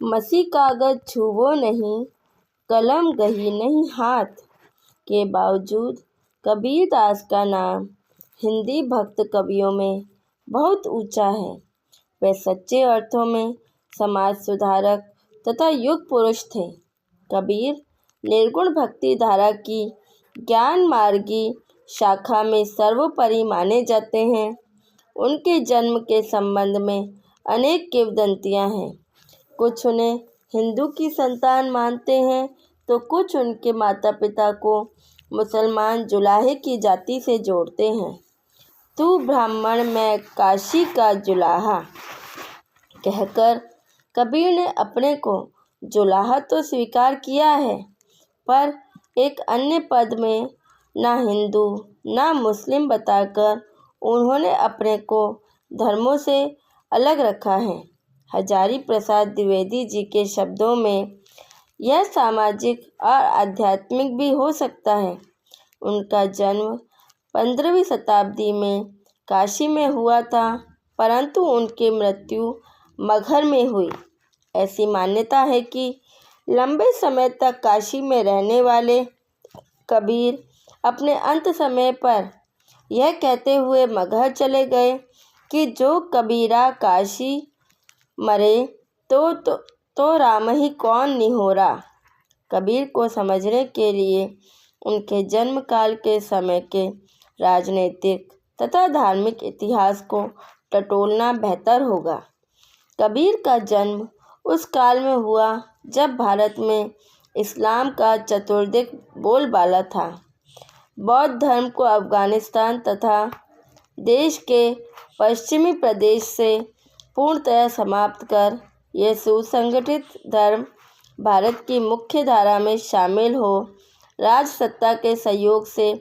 मसी कागज छुवो नहीं, कलम गही नहीं हाथ के बावजूद कबीरदास का नाम हिंदी भक्त कवियों में बहुत ऊंचा है। वे सच्चे अर्थों में समाज सुधारक तथा युग पुरुष थे। कबीर निर्गुण भक्ति धारा की ज्ञान मार्गी शाखा में सर्वोपरि माने जाते हैं। उनके जन्म के संबंध में अनेक किंवदंतियां हैं। कुछ उन्हें हिंदू की संतान मानते हैं तो कुछ उनके माता पिता को मुसलमान जुलाहे की जाति से जोड़ते हैं। तू ब्राह्मण मैं काशी का जुलाहा कहकर कबीर ने अपने को जुलाहा तो स्वीकार किया है, पर एक अन्य पद में ना हिंदू ना मुस्लिम बताकर उन्होंने अपने को धर्मों से अलग रखा है। हजारी प्रसाद द्विवेदी जी के शब्दों में यह सामाजिक और आध्यात्मिक भी हो सकता है। उनका जन्म 15वीं शताब्दी में काशी में हुआ था, परंतु उनकी मृत्यु मगहर में हुई। ऐसी मान्यता है कि लंबे समय तक काशी में रहने वाले कबीर अपने अंत समय पर यह कहते हुए मगहर चले गए कि जो कबीरा काशी मरे तो राम ही कौन निहोरा। कबीर को समझने के लिए उनके जन्म काल के समय के राजनीतिक तथा धार्मिक इतिहास को टटोलना बेहतर होगा। कबीर का जन्म उस काल में हुआ जब भारत में इस्लाम का चतुर्दिक बोलबाला था। बौद्ध धर्म को अफगानिस्तान तथा देश के पश्चिमी प्रदेश से पूर्णतः समाप्त कर यह सुसंगठित धर्म भारत की मुख्य धारा में शामिल हो राजसत्ता के सहयोग से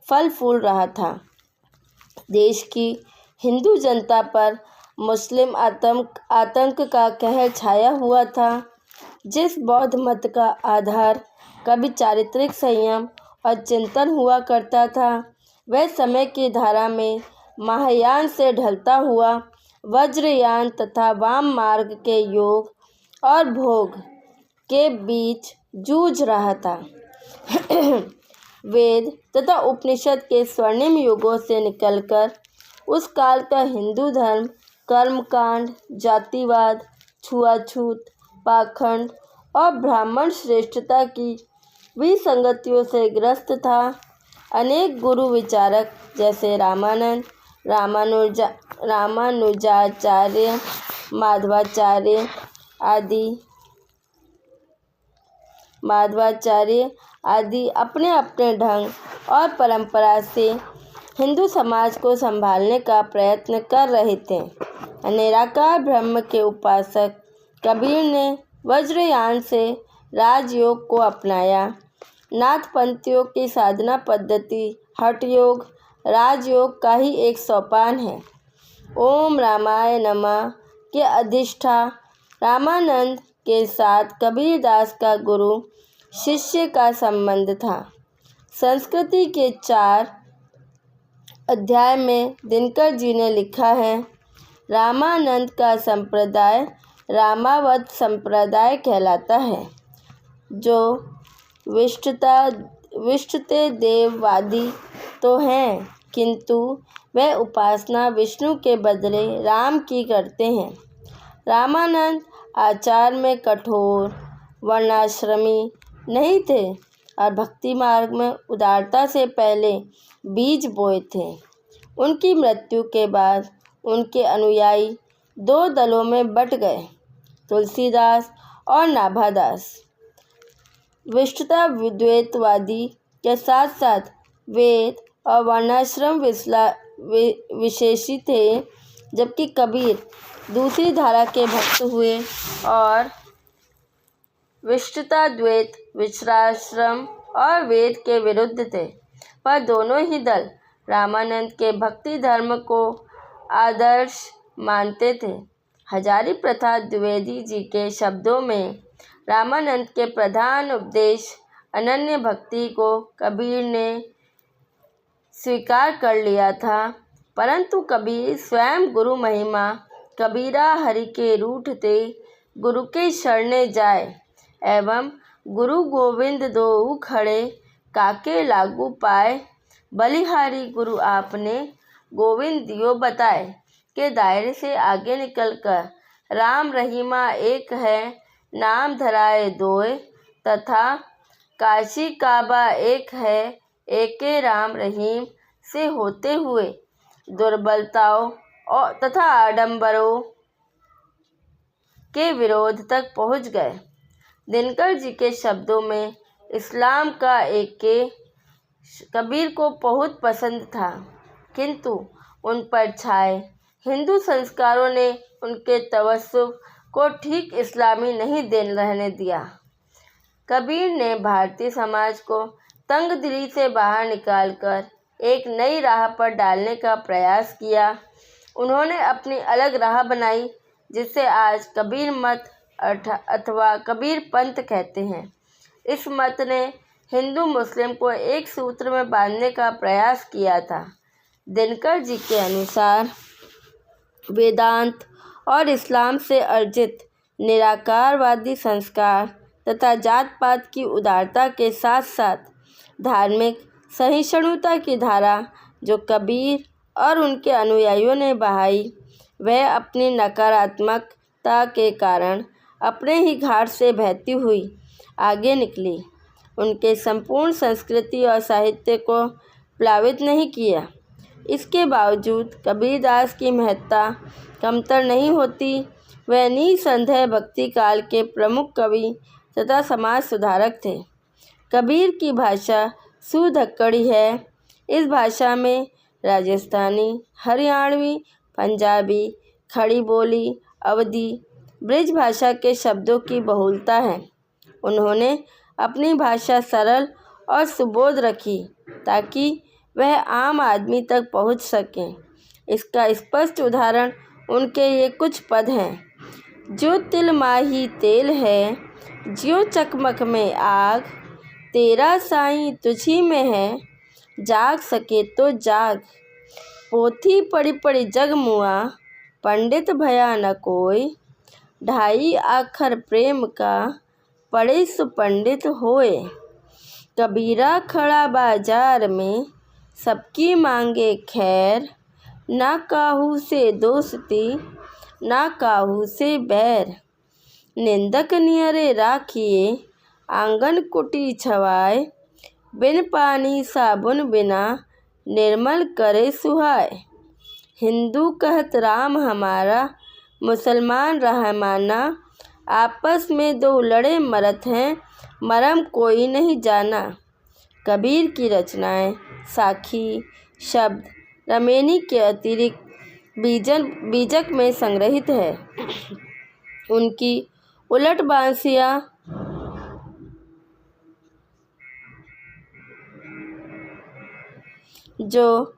फल फूल रहा था। देश की हिंदू जनता पर मुस्लिम आतंक का कहर छाया हुआ था। जिस बौद्ध मत का आधार कभी चारित्रिक संयम और चिंतन हुआ करता था, वह समय की धारा में महायान से ढलता हुआ वज्रयान तथा वाम मार्ग के योग और भोग के बीच जूझ रहा था। वेद तथा उपनिषद के स्वर्णिम युगों से निकलकर उस काल का हिंदू धर्म कर्मकांड, जातिवाद, छुआछूत, पाखंड और ब्राह्मण श्रेष्ठता की विसंगतियों से ग्रस्त था। अनेक गुरु विचारक जैसे रामानंद, रामानुजाचार्य, माधवाचार्य आदि अपने अपने ढंग और परंपरा से हिंदू समाज को संभालने का प्रयत्न कर रहे थे। निराकार ब्रह्म के उपासक कबीर ने वज्रयान से राजयोग को अपनाया। नाथपंथियों की साधना पद्धति हठ योग राजयोग का ही एक सोपान है। ओम रामाय नमः के अधिष्ठा रामानंद के साथ कबीरदास का गुरु शिष्य का संबंध था। संस्कृति के 4 अध्याय में दिनकर जी ने लिखा है, रामानंद का संप्रदाय रामावत संप्रदाय कहलाता है, जो विष्टते देववादी तो हैं, किंतु वह उपासना विष्णु के बदले राम की करते हैं। रामानंद आचार में कठोर वर्णाश्रमी नहीं थे और भक्ति मार्ग में उदारता से पहले बीज बोए थे। उनकी मृत्यु के बाद उनके अनुयायी 2 दलों में बट गए, तुलसीदास और नाभादास। विशिष्टता द्वैतवादी के साथ साथ वेद और वर्णाश्रम विशेषी थे, जबकि कबीर दूसरी धारा के भक्त हुए और विशिष्टता द्वैत विश्राश्रम और वेद के विरुद्ध थे। पर दोनों ही दल रामानंद के भक्ति धर्म को आदर्श मानते थे। हजारी प्रसाद द्विवेदी जी के शब्दों में रामानंद के प्रधान उपदेश अनन्य भक्ति को कबीर ने स्वीकार कर लिया था, परंतु कबीर स्वयं गुरु महिमा कबीरा हरि के रूठ थे, गुरु के शरणे जाए। एवं गुरु गोविंद दोऊ खड़े काके लागू पाए। बलिहारी गुरु आपने गोविंद दियो बताए के दायरे से आगे निकलकर राम रहीमा एक है नाम धराए दोए, तथा काशी काबा एक है एके राम रहीम से होते हुए दुर्बलताओं और तथा आडंबरों के विरोध तक पहुंच गए। दिनकर जी के शब्दों में इस्लाम का एके कबीर को बहुत पसंद था, किंतु उन पर छाए हिंदू संस्कारों ने उनके तवस्सुफ को ठीक इस्लामी नहीं रहने दिया। कबीर ने भारतीय समाज को तंगदिली से बाहर निकालकर एक नई राह पर डालने का प्रयास किया। उन्होंने अपनी अलग राह बनाई, जिसे आज कबीर मत अथवा कबीर पंथ कहते हैं। इस मत ने हिंदू मुस्लिम को एक सूत्र में बांधने का प्रयास किया था। दिनकर जी के अनुसार वेदांत और इस्लाम से अर्जित निराकारवादी संस्कार तथा जात पात की उदारता के साथ साथ धार्मिक सहिष्णुता की धारा जो कबीर और उनके अनुयायियों ने बहाई, वह अपनी नकारात्मकता के कारण अपने ही घाट से बहती हुई आगे निकली। उनके संपूर्ण संस्कृति और साहित्य को प्लावित नहीं किया। इसके बावजूद कबीरदास की महत्ता कमतर नहीं होती। वह निसंदेह भक्ति काल के प्रमुख कवि तथा समाज सुधारक थे। कबीर की भाषा सुधक्कड़ी है। इस भाषा में राजस्थानी, हरियाणवी, पंजाबी, खड़ी बोली, अवधी, ब्रिज भाषा के शब्दों की बहुलता है। उन्होंने अपनी भाषा सरल और सुबोध रखी ताकि वह आम आदमी तक पहुंच सके। इसका स्पष्ट उदाहरण उनके ये कुछ पद हैं। जो तिल माही तेल है, ज्यों चकमक में आग, तेरा साईं तुझी में है, जाग सके तो जाग। पोथी पढ़ी पढ़ी जग मुआ, पंडित भया न कोई, ढाई आखर प्रेम का, पढ़े सो पंडित होए। कबीरा खड़ा बाजार में, सबकी मांगे खैर, ना काहू से दोस्ती, ना काहू से बैर। निंदक नियरे राखिए, आंगन कुटी छवाए, बिन पानी साबुन बिना, निर्मल करे सुहाए। हिंदू कहत राम हमारा, मुसलमान रहमाना, आपस में दो लड़े मरत हैं, मरम कोई नहीं जाना। कबीर की रचनाएं साखी, शब्द, रमेनी के अतिरिक्त बीजक में संग्रहित है। उनकी उलट बांसियाँ जो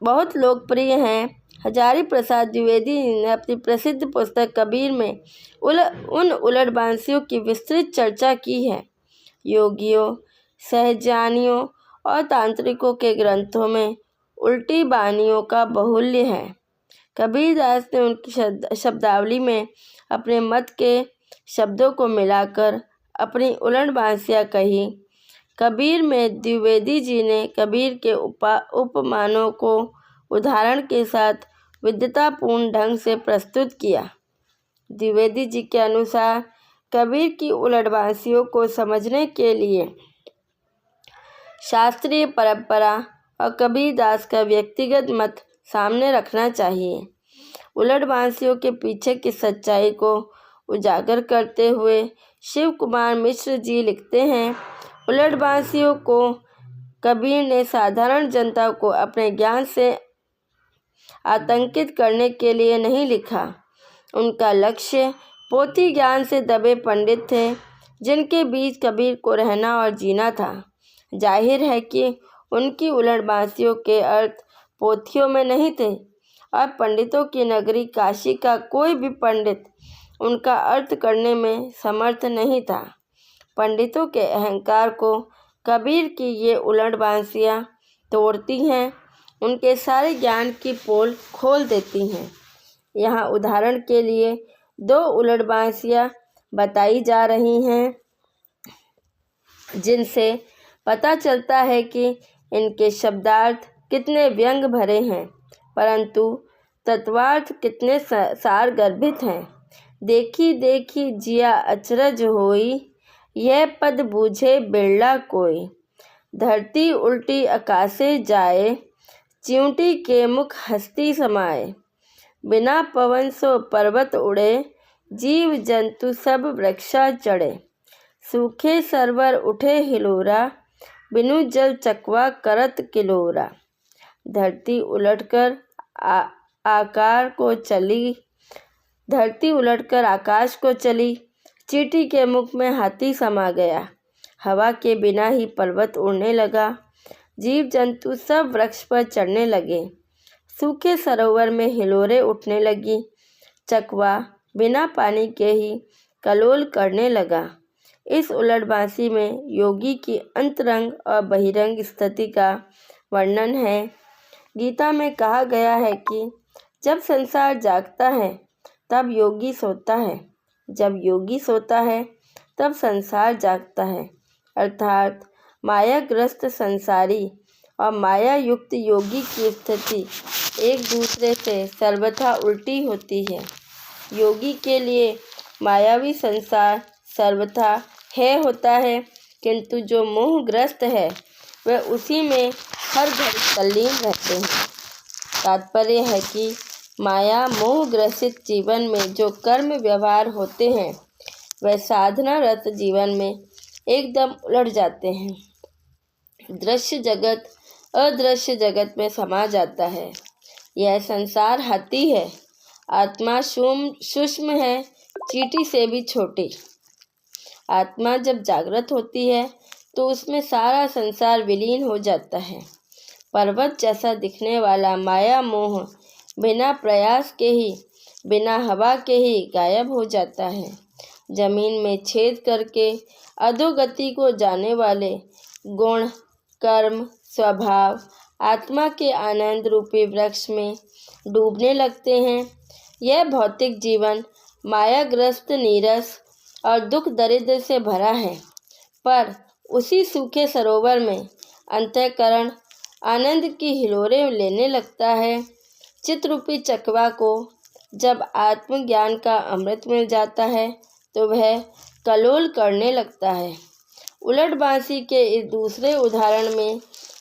बहुत लोकप्रिय हैं। हजारी प्रसाद द्विवेदी ने अपनी प्रसिद्ध पुस्तक कबीर में उन उलट बांसियों की विस्तृत चर्चा की है। योगियों, सहजानियों और तांत्रिकों के ग्रंथों में उल्टी बानियों का बाहुल्य है। कबीरदास ने उनकी शब्दावली में अपने मत के शब्दों को मिलाकर अपनी उलट बांसियाँ कही। कबीर में द्विवेदी जी ने कबीर के उपमानों को उदाहरण के साथ विद्वतापूर्ण ढंग से प्रस्तुत किया। द्विवेदी जी के अनुसार कबीर की उलट बांसियों को समझने के लिए शास्त्रीय परंपरा और कबीरदास का व्यक्तिगत मत सामने रखना चाहिए। उलट बांसियों के पीछे की सच्चाई को उजागर करते हुए शिव कुमार मिश्र जी लिखते हैं, उलट बांसियों को कबीर ने साधारण जनता को अपने ज्ञान से आतंकित करने के लिए नहीं लिखा। उनका लक्ष्य पोथी ज्ञान से दबे पंडित थे, जिनके बीच कबीर को रहना और जीना था। जाहिर है कि उनकी उलट बांसियों के अर्थ पोथियों में नहीं थे और पंडितों की नगरी काशी का कोई भी पंडित उनका अर्थ करने में समर्थ नहीं था। पंडितों के अहंकार को कबीर की ये उलट बांसियाँ तोड़ती हैं, उनके सारे ज्ञान की पोल खोल देती हैं। यहाँ उदाहरण के लिए दो उलटबांसियाँ बताई जा रही हैं, जिनसे पता चलता है कि इनके शब्दार्थ कितने व्यंग भरे हैं, परंतु तत्वार्थ कितने सारगर्भित हैं। देखी देखी जिया अचरज होई, यह पद बूझे बिरला कोई। धरती उल्टी आकाशे जाए, चिऊटी के मुख हस्ती समाए। बिना पवन सो पर्वत उड़े, जीव जंतु सब वृक्षा चढ़े। सूखे सरवर उठे हिलोरा, बिनु जल चकवा करत किलोरा। धरती उलटकर आकाश को चली, चींटी के मुख में हाथी समा गया। हवा के बिना ही पर्वत उड़ने लगा, जीव जंतु सब वृक्ष पर चढ़ने लगे। सूखे सरोवर में हिलोरें उठने लगी, चकवा बिना पानी के ही कलोल करने लगा। इस उलटबांसी में योगी की अंतरंग और बहिरंग स्थिति का वर्णन है। गीता में कहा गया है कि जब संसार जागता है तब योगी सोता है, जब योगी सोता है तब संसार जागता है। अर्थात मायाग्रस्त संसारी और माया युक्त योगी की स्थिति एक दूसरे से सर्वथा उल्टी होती है। योगी के लिए मायावी संसार सर्वथा होता है, किंतु जो मोहग्रस्त है वह उसी में हर घड़ी तल्लीन रहते हैं। तात्पर्य है कि माया मोहग्रसित जीवन में जो कर्म व्यवहार होते हैं वह साधनारत जीवन में एकदम उलट जाते हैं। दृश्य जगत अदृश्य जगत में समा जाता है। यह संसार हाथी है, आत्मा सूक्ष्म है, चींटी से भी छोटी। आत्मा जब जागृत होती है तो उसमें सारा संसार विलीन हो जाता है। पर्वत जैसा दिखने वाला माया मोह बिना प्रयास के ही, बिना हवा के ही गायब हो जाता है। जमीन में छेद करके अधोगति को जाने वाले गुण, कर्म, स्वभाव आत्मा के आनंद रूपी वृक्ष में डूबने लगते हैं। यह भौतिक जीवन मायाग्रस्त, नीरस और दुख दरिद्र से भरा है, पर उसी सूखे सरोवर में अंतःकरण आनंद की हिलोरें लेने लगता है। चित्रूपी चकवा को जब आत्मज्ञान का अमृत मिल जाता है तो वह कलोल करने लगता है। उलटबांसी के इस दूसरे उदाहरण में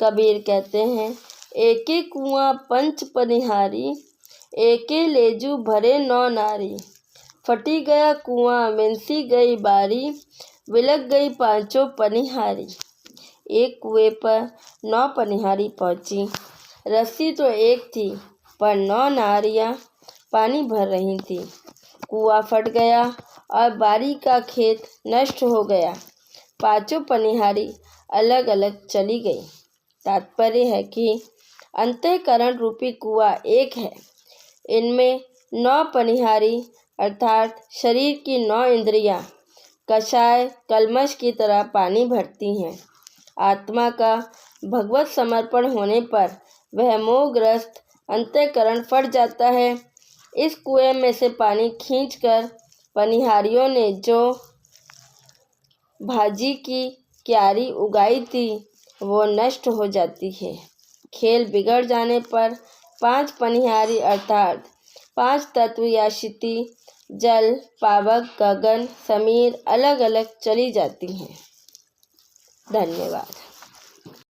कबीर कहते हैं, एके कुआं पंच पनिहारी, एके लेजू भरे 9 नारी। फटी गया कुआं मिंसी गई बारी, विलक गई 5 पनिहारी। एक कुएं पर 9 पनिहारी पहुंची। रस्सी तो एक थी पर 9 नारियां पानी भर रही थी। कुआं फट गया और बारी का खेत नष्ट हो गया। 5 पनिहारी अलग अलग चली गई। तात्पर्य है कि अंतःकरण रूपी कुआं एक है। इनमें 9 पनिहारी अर्थात शरीर की 9 इंद्रियां कषाय कलमश की तरह पानी भरती हैं। आत्मा का भगवत समर्पण होने पर वह मोहग्रस्त अंतःकरण फट जाता है। इस कुएं में से पानी खींचकर पनिहारियों ने जो भाजी की क्यारी उगाई थी वो नष्ट हो जाती है। खेल बिगड़ जाने पर 5 पनिहारी अर्थात 5 तत्व या क्षिति, जल, पावक, गगन, समीर अलग अलग चली जाती हैं। धन्यवाद।